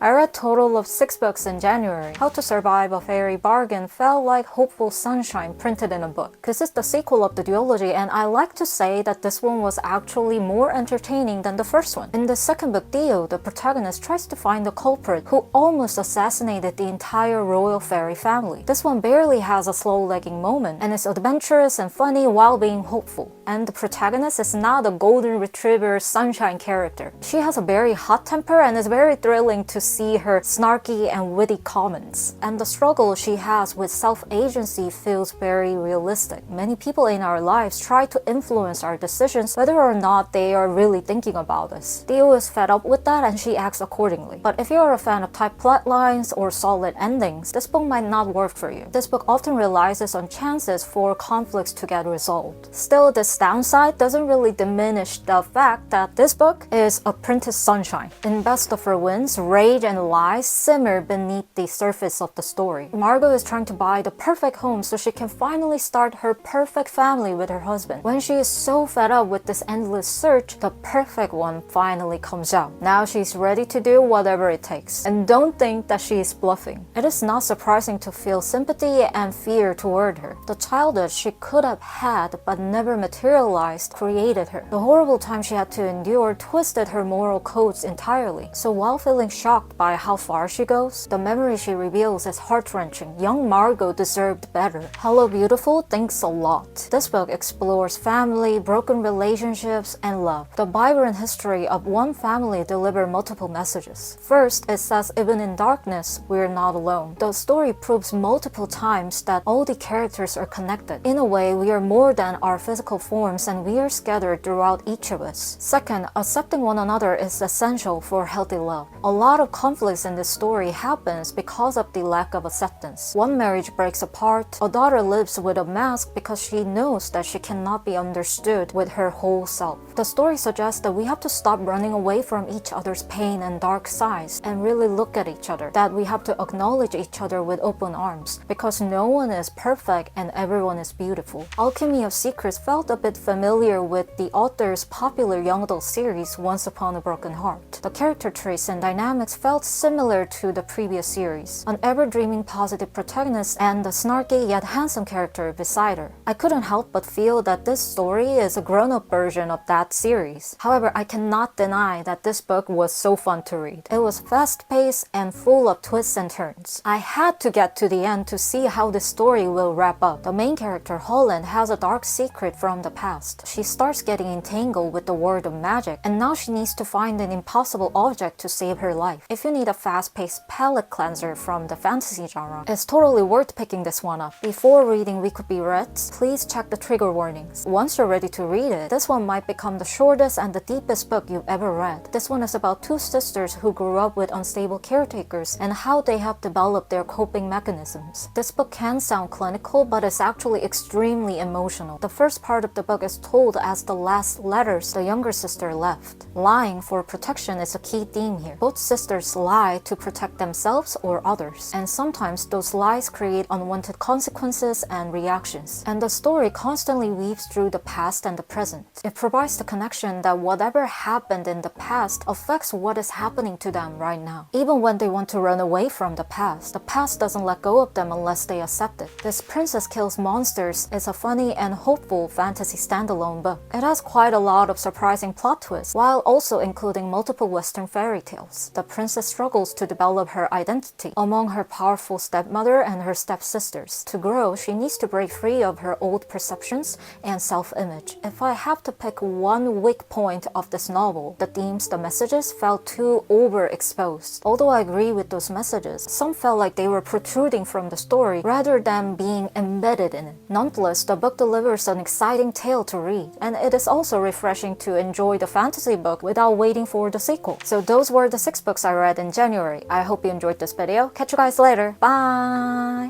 I read a total of 6 books in January. How to Survive a Fairy Bargain felt like hopeful sunshine printed in a book. This is the sequel of the duology, and I like to say that this one was actually more entertaining than the first one. In the second book, Theo, the protagonist, tries to find the culprit who almost assassinated the entire royal fairy family. This one barely has a slow-legging moment, and is adventurous and funny while being hopeful. And the protagonist is not a golden retriever sunshine character. She has a very hot temper and is very thrilling to see her snarky and witty comments. And the struggle she has with self-agency feels very realistic. Many people in our lives try to influence our decisions whether or not they are really thinking about us. Theo is fed up with that and she acts accordingly. But if you're a fan of tight plot lines or solid endings, this book might not work for you. This book often relies on chances for conflicts to get resolved. Still, this downside doesn't really diminish the fact that this book is a printed sunshine. In Best of Her Winds, rage and lies simmer beneath the surface of the story. Margot is trying to buy the perfect home so she can finally start her perfect family with her husband. When she is so fed up with this endless search, the perfect one finally comes out. Now she's ready to do whatever it takes. And don't think that she is bluffing. It is not surprising to feel sympathy and fear toward her. The childhood she could have had but never materialized created her. The horrible time she had to endure twisted her moral codes entirely. So while feeling shocked by how far she goes, the memory she reveals is heart-wrenching. Young Margot deserved better. Hello Beautiful thinks a lot. This book explores family, broken relationships, and love. The vibrant history of one family delivers multiple messages. First, it says even in darkness, we're not alone. The story proves multiple times that all the characters are connected. In a way, we are more than our physical forms and we are scattered throughout each of us. Second, accepting one another is essential for healthy love. A lot of conflicts in this story happens because of the lack of acceptance. One marriage breaks apart. A daughter lives with a mask because she knows that she cannot be understood with her whole self. The story suggests that we have to stop running away from each other's pain and dark sides and really look at each other. That we have to acknowledge each other with open arms because no one is perfect and everyone is beautiful. Alchemy of Secrets felt a bit familiar with the author's popular young adult series Once Upon a Broken Heart. The character traits and dynamics felt similar to the previous series. An ever-dreaming positive protagonist and a snarky yet handsome character beside her. I couldn't help but feel that this story is a grown-up version of that series. However, I cannot deny that this book was so fun to read. It was fast-paced and full of twists and turns. I had to get to the end to see how the story will wrap up. The main character, Holland, has a dark secret from the past. She starts getting entangled with the world of magic, and now she needs to find an impossible object to save her life. If you need a fast-paced palate cleanser from the fantasy genre, it's totally worth picking this one up. Before reading We Could Be Reds, please check the trigger warnings. Once you're ready to read it, this one might become the shortest and the deepest book you've ever read. This one is about two sisters who grew up with unstable caretakers and how they have developed their coping mechanisms. This book can sound clinical, but it's actually extremely emotional. The first part of the book is told as the last letters the younger sister left. Lying for protection is a key theme here. Both sisters lie to protect themselves or others, and sometimes those lies create unwanted consequences and reactions. And the story constantly weaves through the past and the present. It provides the connection that whatever happened in the past affects what is happening to them right now. Even when they want to run away from the past doesn't let go of them unless they accept it. This Princess Kills Monsters is a funny and hopeful fantasy standalone book. It has quite a lot of surprising plot twists, while also including multiple Western fairy tales. The princess struggles to develop her identity among her powerful stepmother and her stepsisters. To grow, she needs to break free of her old perceptions and self-image. If I have to pick one weak point of this novel, the themes, the messages felt too overexposed. Although I agree with those messages, some felt like they were protruding from the story rather than being embedded in it. Nonetheless, the book delivers an exciting tale to read, and it is also refreshing to enjoy the fantasy book without waiting for the sequel. So those were the 6 books I read in January. I hope you enjoyed this video. Catch you guys later. Bye!